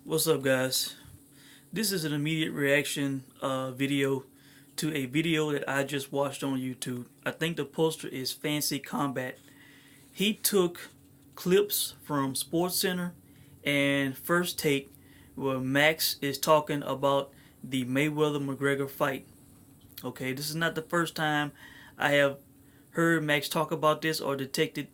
What's up, guys? This is an immediate reaction video to a video that I just watched on YouTube. I think the poster is Fancy Combat. He took clips from Sports Center and First Take where Max is talking about the Mayweather McGregor fight. Okay, this is not the first time I have heard Max talk about this or detected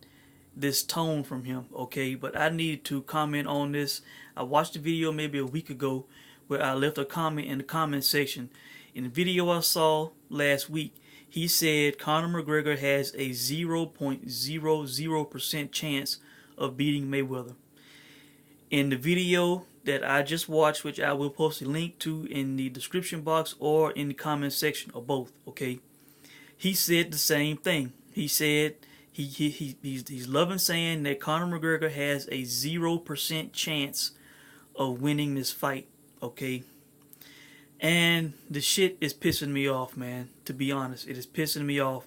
this tone from him, okay? But I need to comment on this. I watched the video maybe a week ago where I left a comment in the comment section. In the video I saw last week, he said Conor McGregor has a 0.00% chance of beating Mayweather. In the video that I just watched, which I will post a link to in the description box or in the comment section, or both, okay? He said the same thing. He said he's loving saying that Conor McGregor has a 0% chance of winning this fight, okay? And the shit is pissing me off, man. To be honest, it is pissing me off.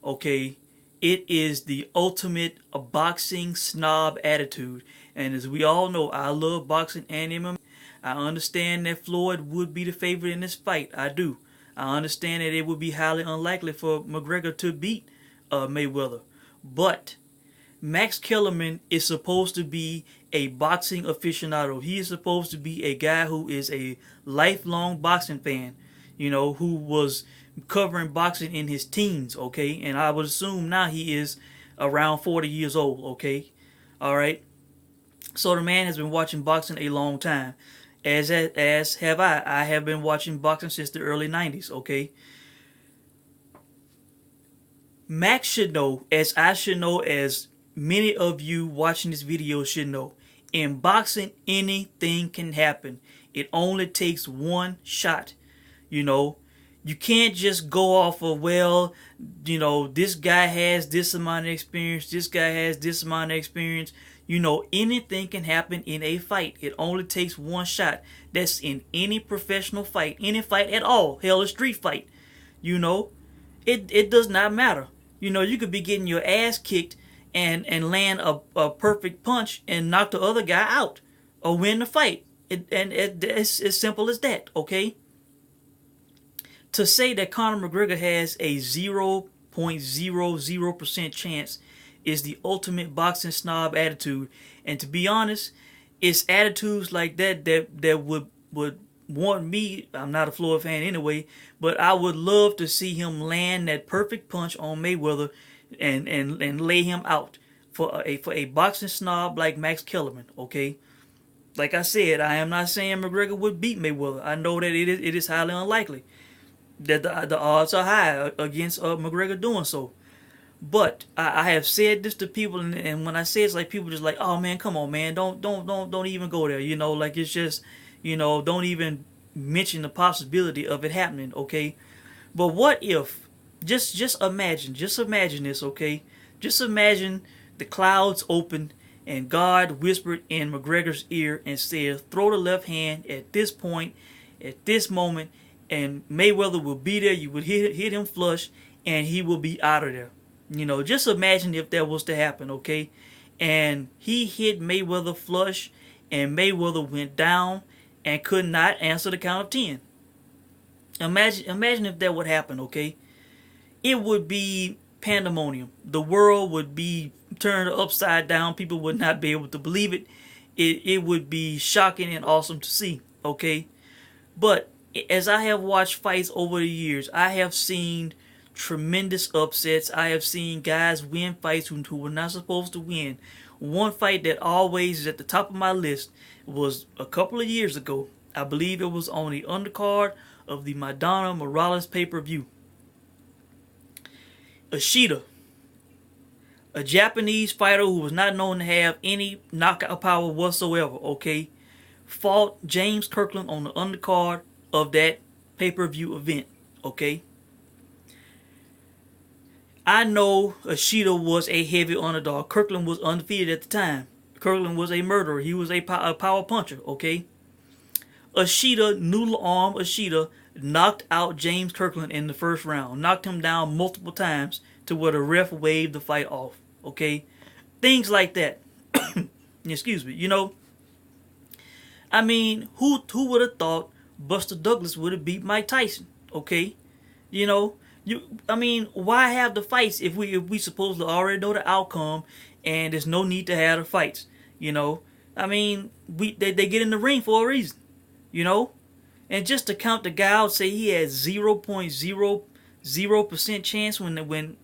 Okay, it is the ultimate boxing snob attitude. And as we all know, I love boxing and MMA. I understand that Floyd would be the favorite in this fight. I do. I understand that it would be highly unlikely for McGregor to beat Mayweather. But Max Kellerman is supposed to be a boxing aficionado. He is supposed to be a guy who is a lifelong boxing fan, you know, who was covering boxing in his teens, okay? And I would assume now he is around 40 years old, okay? All right? So the man has been watching boxing a long time, as have I. I have been watching boxing since the early 90s, okay? Max should know, as I should know, as many of you watching this video should know. In boxing, anything can happen. It only takes one shot. You know, you can't just go off of, well, you know, this guy has this amount of experience, this guy has this amount of experience. You know, anything can happen in a fight. It only takes one shot. That's in any professional fight, any fight at all. Hell, a street fight. You know, it does not matter. You know, you could be getting your ass kicked and land a perfect punch and knock the other guy out or win the fight. It's as simple as that, okay? To say that Conor McGregor has a 0.00% chance is the ultimate boxing snob attitude. And to be honest, it's attitudes like that would want me, I'm not a Floyd fan anyway, but I would love to see him land that perfect punch on Mayweather and lay him out for a boxing snob like Max Kellerman, okay? Like I said, I am not saying McGregor would beat Mayweather. I know that it is highly unlikely, that the odds are high against McGregor doing so. But I have said this to people, and when I say it's like people just like, oh man, come on, man, don't even go there. You know, like it's just, you know, don't even mention the possibility of it happening, okay? But what if, just imagine this, okay? Just imagine the clouds opened and God whispered in McGregor's ear and said, throw the left hand at this point, at this moment, and Mayweather will be there. You would hit him flush, and he will be out of there. You know, just imagine if that was to happen, okay? And he hit Mayweather flush, and Mayweather went down and could not answer the count of 10. Imagine if that would happen, okay? It would be pandemonium. The world would be turned upside down. People would not be able to believe it. It would be shocking and awesome to see, okay? But as I have watched fights over the years, I have seen tremendous upsets. I have seen guys win fights who were not supposed to win. One fight that always is at the top of my list was a couple of years ago. I believe it was on the undercard of the Madonna Morales pay-per-view. Ishida, a Japanese fighter who was not known to have any knockout power whatsoever, okay, fought James Kirkland on the undercard of that pay-per-view event, okay? I know Ishida was a heavy underdog. Kirkland was undefeated at the time. Kirkland was a murderer. He was a power puncher, okay? Noodle arm Ishida knocked out James Kirkland in the first round. Knocked him down multiple times to where the ref waved the fight off, okay? Things like that. Excuse me. You know, I mean, who would have thought Buster Douglas would have beat Mike Tyson? Okay, you know, I mean, why have the fights if we supposed to already know the outcome, and there's no need to have the fights? You know, I mean, they get in the ring for a reason. You know, and just to count the guy out, say he has 0.00% chance when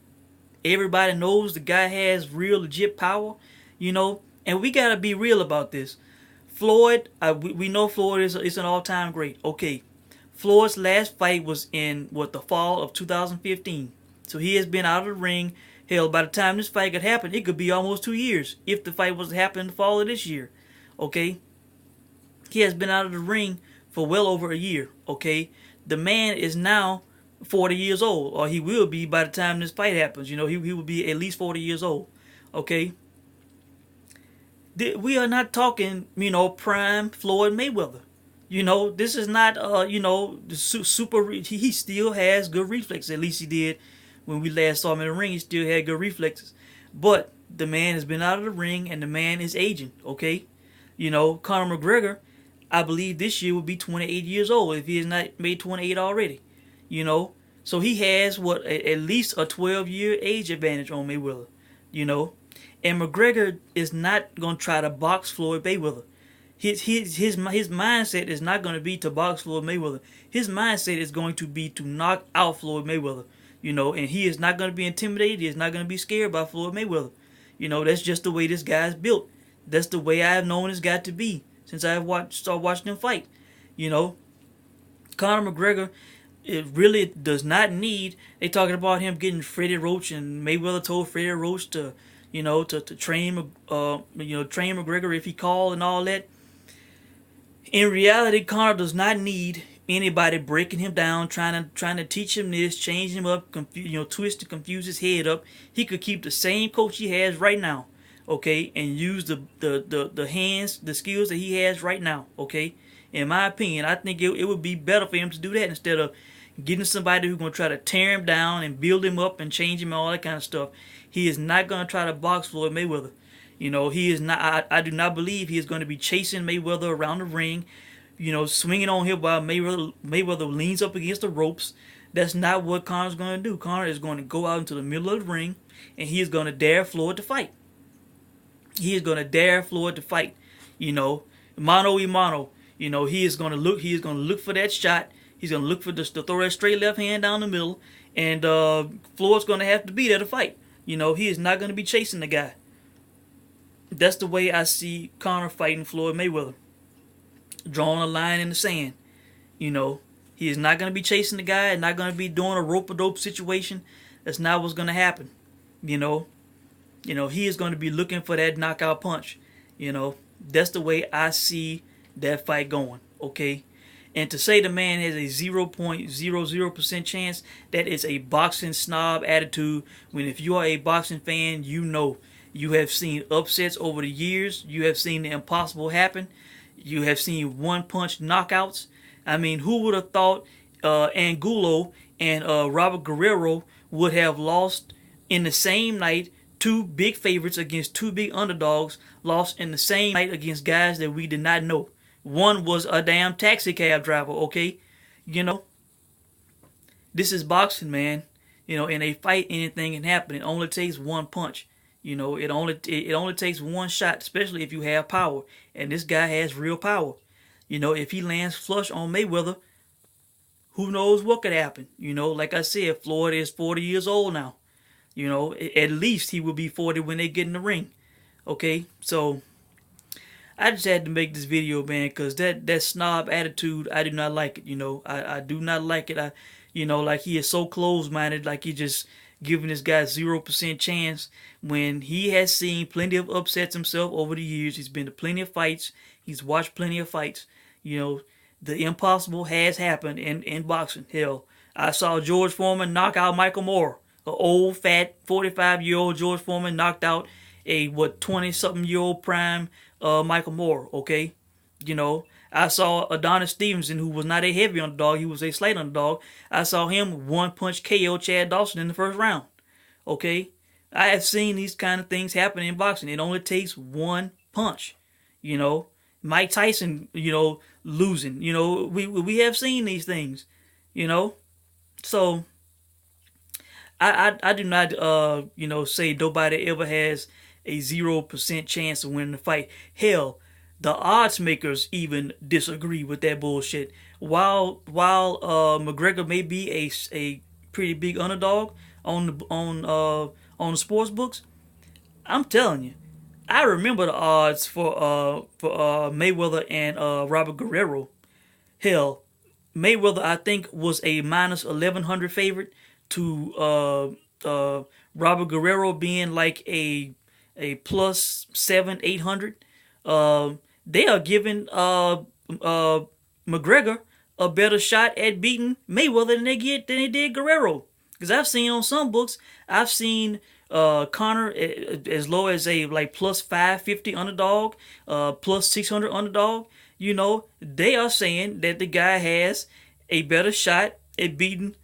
everybody knows the guy has real legit power. You know, and we gotta be real about this. Floyd, we know Floyd is an all-time great. Okay, Floyd's last fight was in the fall of 2015. So he has been out of the ring. Hell, by the time this fight could happen, it could be almost 2 years if the fight was to happen in the fall of this year. Okay, he has been out of the ring for well over a year. Okay, the man is now 40 years old, or he will be by the time this fight happens. You know, he will be at least 40 years old. Okay, we are not talking, prime Floyd Mayweather. You know, this is not, the super. He still has good reflexes. At least he did when we last saw him in the ring. He still had good reflexes. But the man has been out of the ring, and the man is aging. Okay, Conor McGregor, I believe this year will be 28 years old if he has not made 28 already. So he has at least a 12-year age advantage on Mayweather. And McGregor is not gonna try to box Floyd Mayweather. His mindset is not going to be to box Floyd Mayweather. His mindset is going to be to knock out Floyd Mayweather. And he is not going to be intimidated. He is not going to be scared by Floyd Mayweather. That's just the way this guy is built. That's the way I have known this guy to be since I started watching him fight. Conor McGregor, it really does not need. They talking about him getting Freddie Roach, and Mayweather told Freddie Roach to train McGregor if he called and all that. In reality, Conor does not need anybody breaking him down, trying to teach him this, change him up, twist and confuse his head up. He could keep the same coach he has right now, okay, and use the hands, the skills that he has right now, okay. In my opinion, I think it would be better for him to do that instead of getting somebody who's going to try to tear him down and build him up and change him and all that kind of stuff. He is not going to try to box Floyd Mayweather. He is not. I do not believe he is going to be chasing Mayweather around the ring, swinging on him while Mayweather leans up against the ropes. That's not what Conor's going to do. Conor is going to go out into the middle of the ring, and he is going to dare Floyd to fight. He is going to dare Floyd to fight. Mano y mano. He is going to look. He is going to look for that shot. He's going to look for to throw that straight left hand down the middle, and Floyd's going to have to be there to fight. He is not going to be chasing the guy. That's the way I see Conor fighting Floyd Mayweather. Drawing a line in the sand. He is not going to be chasing the guy and not going to be doing a rope-a-dope situation. That's not what's going to happen. He is going to be looking for that knockout punch. That's the way I see that fight going. Okay? And to say the man has a 0.00% chance, that is a boxing snob attitude. When if you are a boxing fan, you have seen upsets over the years. You have seen the impossible happen. You have seen one-punch knockouts. I mean, who would have thought Angulo and Robert Guerrero would have lost in the same night? Two big favorites against two big underdogs lost in the same night against guys that we did not know. One was a damn taxi cab driver, okay? This is boxing, man. In a fight, anything can happen. It only takes one punch. It only takes one shot, especially if you have power. And this guy has real power. If he lands flush on Mayweather, who knows what could happen? Like I said, Floyd is 40 years old now. At least he will be 40 when they get in the ring. Okay, so I just had to make this video, man, because that snob attitude, I do not like it. I do not like it. Like he is so close-minded, like he just giving this guy 0% chance when he has seen plenty of upsets himself over the years. He's been to plenty of fights. He's watched plenty of fights. The impossible has happened in boxing. Hell, I saw George Foreman knock out Michael Moore. An old, fat, 45-year-old George Foreman knocked out a 20-something-year-old prime Michael Moore, okay? I saw Adonis Stevenson, who was not a heavy underdog. He was a slight underdog. I saw him one-punch KO Chad Dawson in the first round, okay? I have seen these kind of things happen in boxing. It only takes one punch, Mike Tyson, losing. We have seen these things, you know. So I do not say nobody ever has a 0% chance of winning the fight. Hell, the odds makers even disagree with that bullshit. While McGregor may be a pretty big underdog on the sports books, I'm telling you, I remember the odds for Mayweather and Robert Guerrero. Hell, Mayweather I think was a minus 1100 favorite to Robert Guerrero being like a plus 7 800. They are giving McGregor a better shot at beating Mayweather than they did Guerrero. Because I've seen on some books, I've seen Connor as low as a like plus 550 underdog, plus 600 underdog. They are saying that the guy has a better shot at beating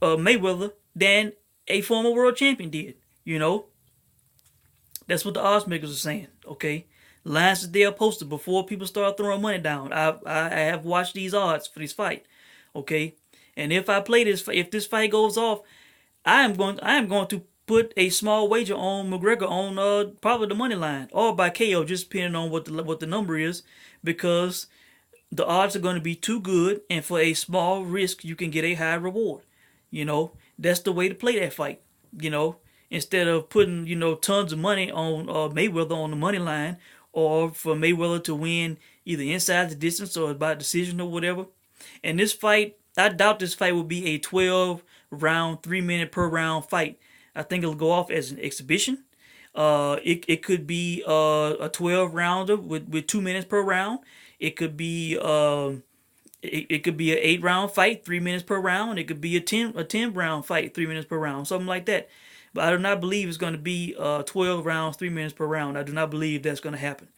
Mayweather than a former world champion did. That's what the odds makers are saying. Okay, lines that they are posted before people start throwing money down. I have watched these odds for this fight. Okay, and if this fight goes off, I am going to put a small wager on McGregor on probably the money line or by KO, just depending on what the number is, because the odds are going to be too good, and for a small risk you can get a high reward. That's the way to play that fight. Instead of putting tons of money on Mayweather on the money line, or for Mayweather to win either inside the distance or by decision or whatever. And this fight, I doubt this fight will be a 12 round, 3 minute per round fight. I think it'll go off as an exhibition. It could be a 12 rounder with 2 minutes per round. It could be it could be an 8 round fight, 3 minutes per round. It could be a 10 round fight, 3 minutes per round, something like that. But I do not believe it's going to be 12 rounds, 3 minutes per round. I do not believe that's going to happen.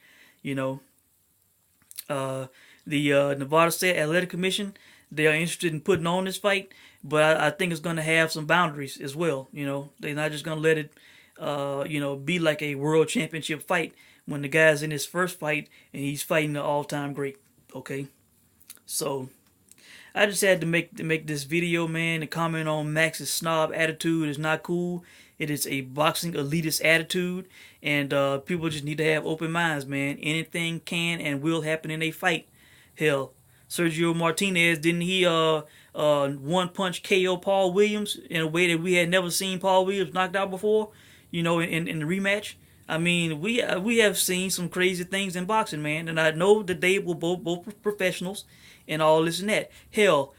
The Nevada State Athletic Commission, they are interested in putting on this fight, but I think it's going to have some boundaries as well. They're not just going to let it, be like a world championship fight when the guy's in his first fight and he's fighting the all-time great. Okay, so I just had to make this video, man, to comment on Max's snob attitude. Is not cool. It is a boxing elitist attitude, and people just need to have open minds, man. Anything can and will happen in a fight. Hell, Sergio Martinez, didn't he one punch KO Paul Williams in a way that we had never seen Paul Williams knocked out before? In the rematch. I mean, we have seen some crazy things in boxing, man, and I know that they were both professionals and all this and that. Hell,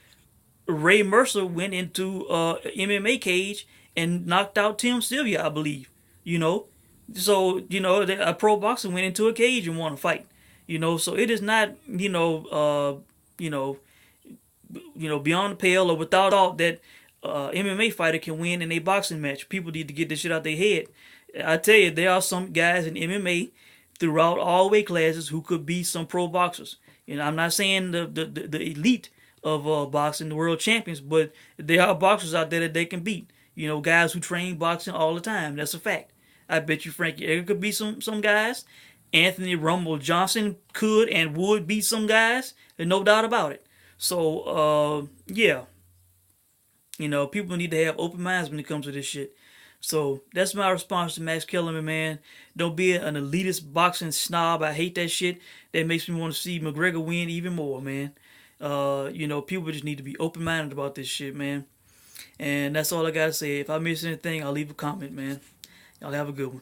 Ray Mercer went into MMA cage and knocked out Tim Sylvia, I believe. So a pro boxer went into a cage and won a fight. So it is not beyond the pale or without thought that MMA fighter can win in a boxing match. People need to get this shit out their head. I tell you, there are some guys in MMA throughout all weight classes who could be some pro boxers. I'm not saying the elite of boxing, the world champions, but there are boxers out there that they can beat. Guys who train boxing all the time. That's a fact. I bet you Frankie Edgar could beat some guys. Anthony Rumble Johnson could and would beat some guys. There's no doubt about it. So, yeah. People need to have open minds when it comes to this shit. So, that's my response to Max Kellerman, man. Don't be an elitist boxing snob. I hate that shit. That makes me want to see McGregor win even more, man. People just need to be open-minded about this shit, man. And that's all I gotta say. If I miss anything, I'll leave a comment, man. Y'all have a good one.